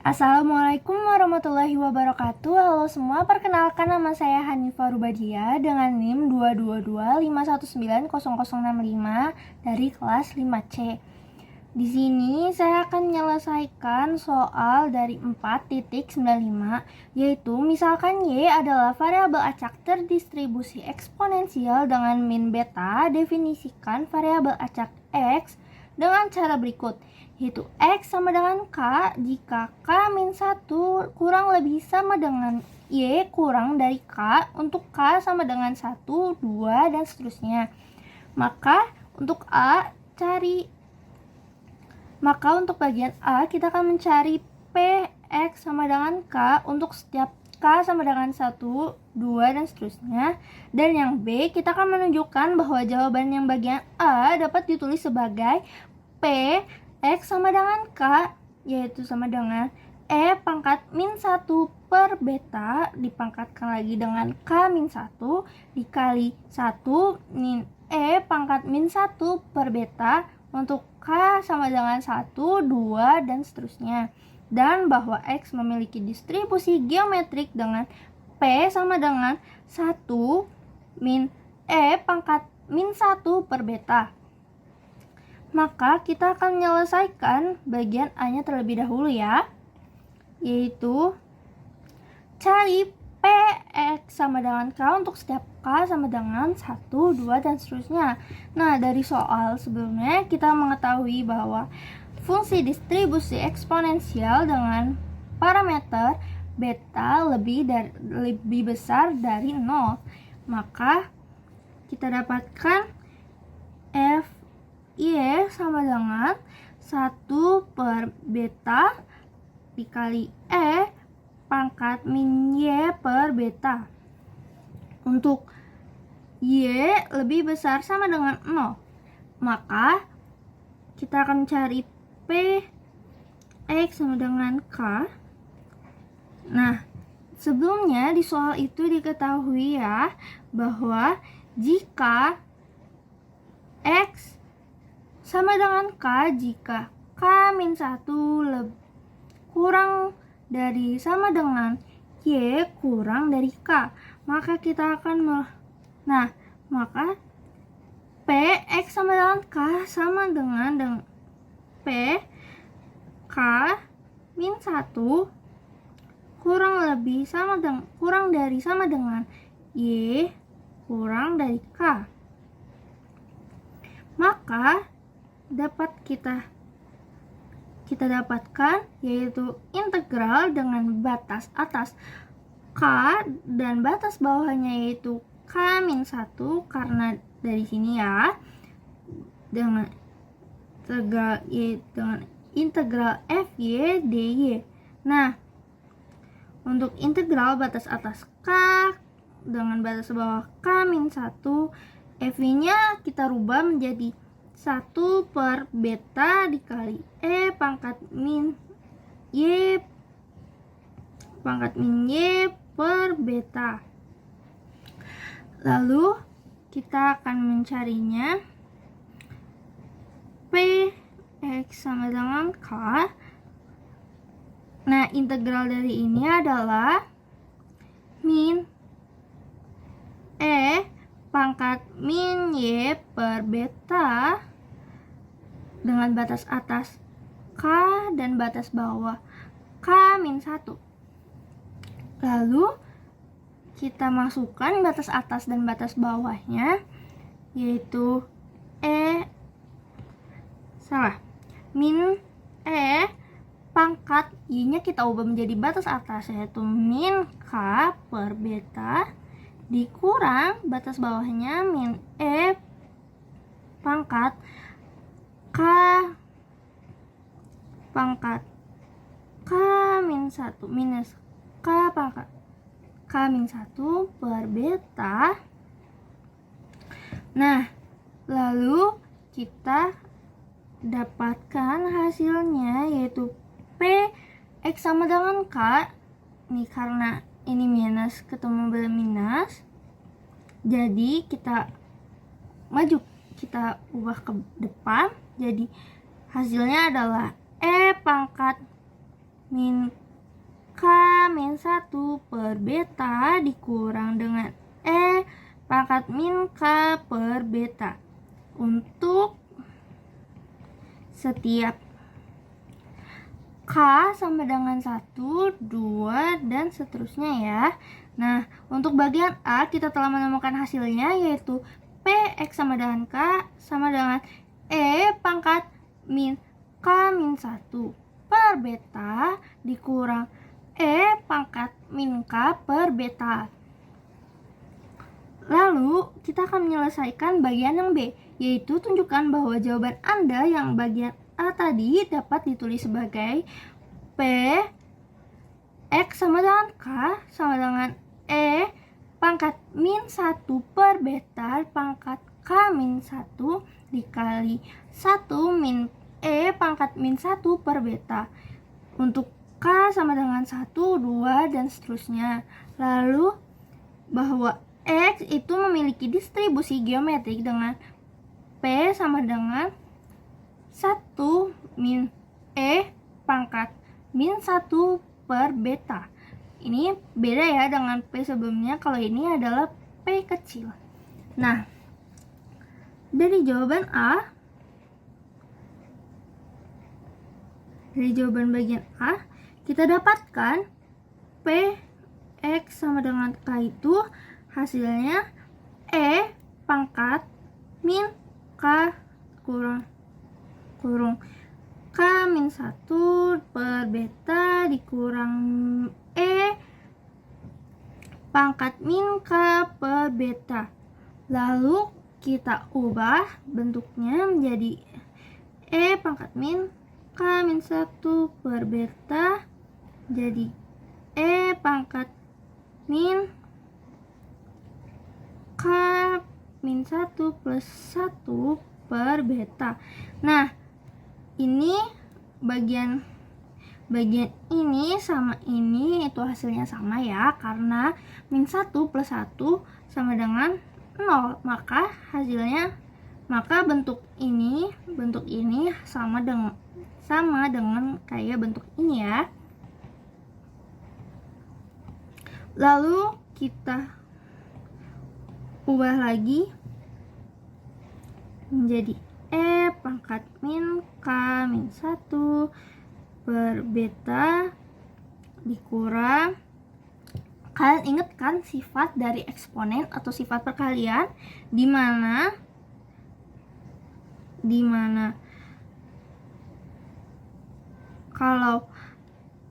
Assalamualaikum warahmatullahi wabarakatuh. Halo semua, perkenalkan nama saya Hanifah Rubadia dengan NIM 222519065 dari kelas 5C. Di sini saya akan menyelesaikan soal dari 4.95, yaitu misalkan Y adalah variabel acak terdistribusi eksponensial dengan min beta, definisikan variabel acak X dengan cara berikut, yaitu X sama dengan K jika K min 1 kurang lebih sama dengan Y kurang dari K untuk K sama dengan 1, 2, dan seterusnya. Maka untuk bagian A kita akan mencari PX sama dengan K untuk setiap K sama dengan 1, 2, dan seterusnya. Dan yang B kita akan menunjukkan bahwa jawaban yang bagian A dapat ditulis sebagai P X sama dengan K, yaitu sama dengan E pangkat min 1 per beta dipangkatkan lagi dengan K min 1 dikali 1 min E pangkat min 1 per beta untuk K sama dengan 1, 2, dan seterusnya. Dan bahwa X memiliki distribusi geometrik dengan P sama dengan 1 min E pangkat min 1 per beta. Maka kita akan menyelesaikan bagian A-nya terlebih dahulu ya, yaitu cari PX sama dengan K untuk setiap K sama dengan 1, 2, dan seterusnya. Nah, dari soal sebelumnya kita mengetahui bahwa fungsi distribusi eksponensial dengan parameter beta lebih besar dari 0. Maka kita dapatkan f Y sama dengan 1 per beta dikali E pangkat min Y per beta. Untuk Y lebih besar sama dengan 0, maka kita akan cari P X sama dengan K. Nah, sebelumnya di soal itu diketahui ya bahwa jika X sama dengan K jika K min 1 kurang dari sama dengan Y kurang dari K, maka kita akan maka P X sama dengan K sama dengan P K min 1 kurang dari sama dengan Y kurang dari K. Maka dapat kita dapatkan yaitu integral dengan batas atas K dan batas bawahnya yaitu K min 1, karena dari sini ya dengan integral FY dy. Nah, untuk integral batas atas K dengan batas bawah K min 1, FY-nya kita rubah menjadi 1 per beta dikali E pangkat min Y per beta. Lalu kita akan mencarinya P X sama dengan K. Nah, integral dari ini adalah min E pangkat min Y per beta dengan batas atas K dan batas bawah K min 1. Lalu kita masukkan batas atas dan batas bawahnya, yaitu min E pangkat Y-nya kita ubah menjadi batas atas, yaitu min K per beta dikurang batas bawahnya min E pangkat K min 1 minus K pangkat K min 1 per beta. Nah, lalu kita dapatkan hasilnya yaitu P X sama dengan K. Ini karena ini minus ketemu minus, jadi kita ubah ke depan, jadi hasilnya adalah E pangkat min K min 1 per beta dikurang dengan E pangkat min K per beta untuk setiap K sama dengan 1, 2, dan seterusnya ya. Nah, untuk bagian A kita telah menemukan hasilnya yaitu PX sama dengan K sama dengan E pangkat min K min 1 per beta dikurang E pangkat min K per beta. Lalu, kita akan menyelesaikan bagian yang B, yaitu tunjukkan bahwa jawaban Anda yang bagian A tadi dapat ditulis sebagai P X sama dengan K sama dengan E pangkat min 1 per beta pangkat K min 1 dikali 1 min E pangkat min 1 per beta. Untuk K sama dengan 1, 2, dan seterusnya. Lalu, bahwa X itu memiliki distribusi geometrik dengan P sama dengan 1 min E pangkat min 1 per beta. Ini beda ya dengan P sebelumnya, kalau ini adalah P kecil. Nah, dari jawaban bagian A, kita dapatkan P X sama dengan K itu hasilnya E pangkat min K kurung K min 1 per beta dikurang E pangkat min K per beta. Lalu kita ubah bentuknya menjadi E pangkat min K min 1 per beta jadi E pangkat min K min 1 plus 1 per beta. Nah, ini bagian ini sama ini itu hasilnya sama ya, karena min 1 plus 1 sama dengan 0, maka bentuk ini sama dengan kayak bentuk ini ya. Lalu kita ubah lagi menjadi E pangkat min K min 1 per beta dikurang, kalian ingat kan sifat dari eksponen atau sifat perkalian di mana kalau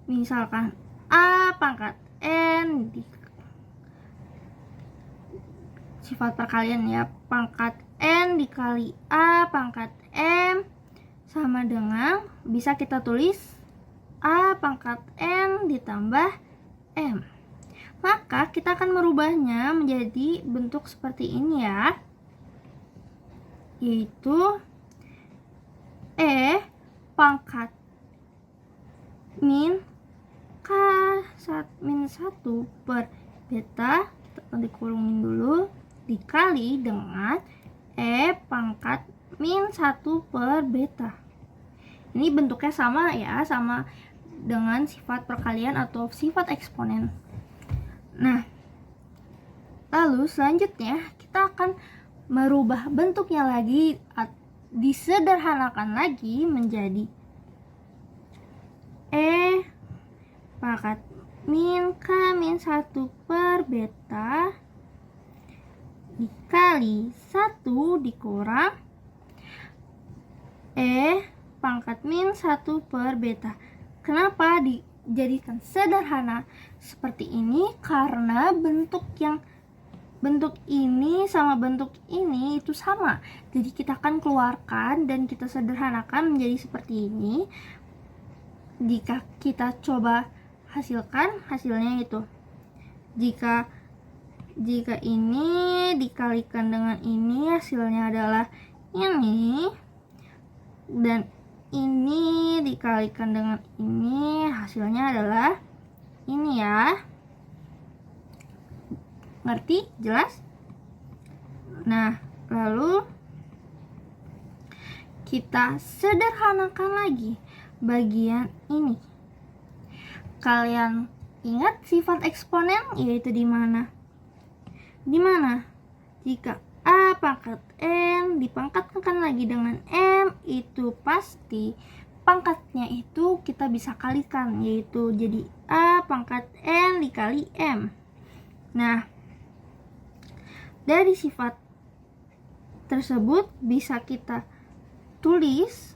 misalkan A pangkat N sifat perkalian ya, pangkat N dikali A pangkat M sama dengan, bisa kita tulis A pangkat N ditambah M. Maka kita akan merubahnya menjadi bentuk seperti ini ya, yaitu E pangkat min K min 1 per beta, kita dikurungin dulu, dikali dengan E pangkat min 1 per beta. Ini bentuknya sama ya, sama dengan sifat perkalian atau sifat eksponen. Nah, lalu selanjutnya kita akan merubah bentuknya lagi, disederhanakan lagi menjadi E pangkat min K min 1 per beta dikali 1 dikurang E pangkat min 1 per beta. Kenapa dijadikan sederhana seperti ini? Karena bentuk ini sama bentuk ini itu sama. Jadi kita akan keluarkan dan kita sederhanakan menjadi seperti ini. Jika kita coba hasilkan, hasilnya itu jika ini dikalikan dengan ini, hasilnya adalah ini, dan ini dikalikan dengan ini, hasilnya adalah ini ya. Ngerti? Jelas? Nah, lalu kita sederhanakan lagi bagian ini. Kalian ingat sifat eksponen yaitu di mana? Di mana? Jika A pangkat N dipangkatkan lagi dengan M, itu pasti pangkatnya itu kita bisa kalikan, yaitu jadi A pangkat N dikali M. Nah, dari sifat tersebut bisa kita tulis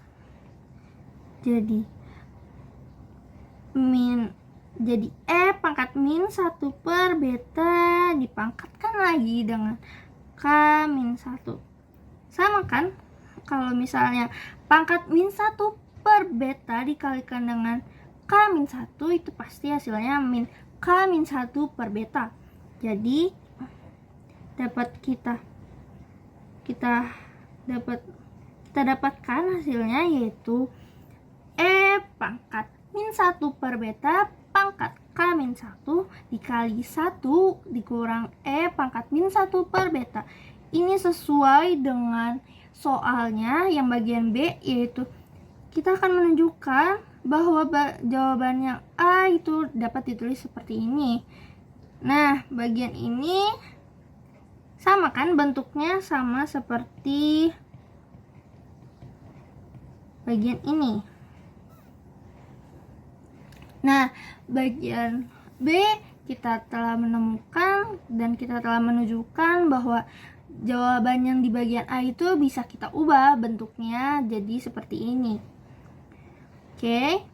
jadi E pangkat min 1 per beta dipangkatkan lagi dengan K min 1. Sama kan? Kalau misalnya pangkat min 1 per beta dikalikan dengan K min 1, itu pasti hasilnya min K min 1 per beta. Jadi dapat kita dapatkan hasilnya yaitu E pangkat min 1 per beta pangkat K min 1 dikali 1 dikurang E pangkat min 1 per beta. Ini sesuai dengan soalnya yang bagian B, yaitu kita akan menunjukkan bahwa jawaban yang A itu dapat ditulis seperti ini. Nah, bagian ini sama kan bentuknya, sama seperti bagian ini. Nah, bagian B kita telah menemukan dan kita telah menunjukkan bahwa jawaban yang di bagian A itu bisa kita ubah bentuknya jadi seperti ini. Oke.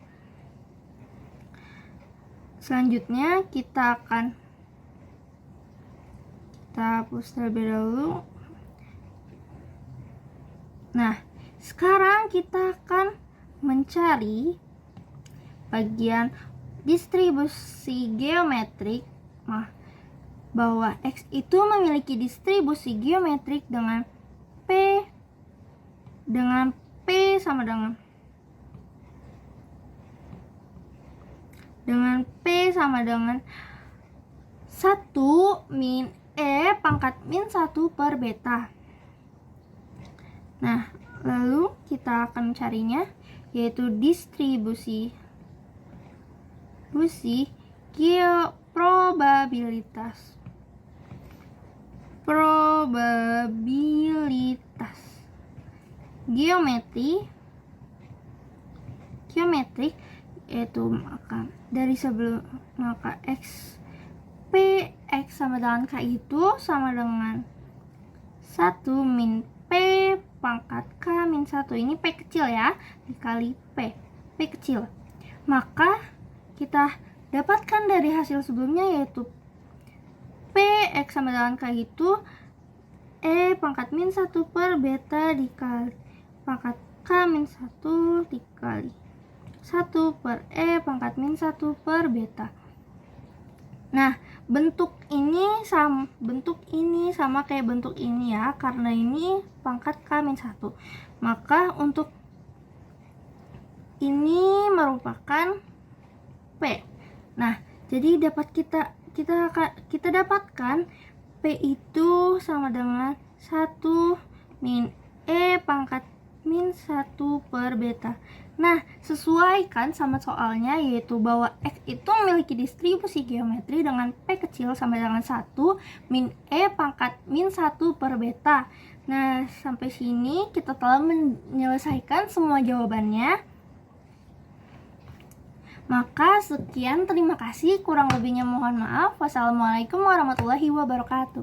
Selanjutnya kita hapus terlebih dahulu. Nah, sekarang kita akan mencari bagian distribusi geometrik, bahwa X itu memiliki distribusi geometrik dengan P sama dengan 1 min E pangkat min 1 per beta. Nah, lalu kita akan mencarinya, yaitu distribusi probabilitas geometrik, yaitu maka X sama dengan K itu sama dengan 1 min P pangkat K min 1. Ini P kecil ya, dikali P kecil. Maka kita dapatkan dari hasil sebelumnya, yaitu X sama dengan K itu E pangkat min 1 per beta dikali pangkat K min 1 dikali 1 per E pangkat min 1 per beta. Nah, bentuk ini sama kayak bentuk ini ya, karena ini pangkat K min 1. Maka untuk ini merupakan P. Nah, jadi dapat kita dapatkan P itu sama dengan 1 min E pangkat min 1 per beta. Nah, sesuaikan sama soalnya, yaitu bahwa X itu memiliki distribusi geometri dengan P kecil sama dengan 1 min E pangkat min 1 per beta. Nah, sampai sini kita telah menyelesaikan semua jawabannya. Maka sekian, terima kasih, kurang lebihnya mohon maaf. Wassalamualaikum warahmatullahi wabarakatuh.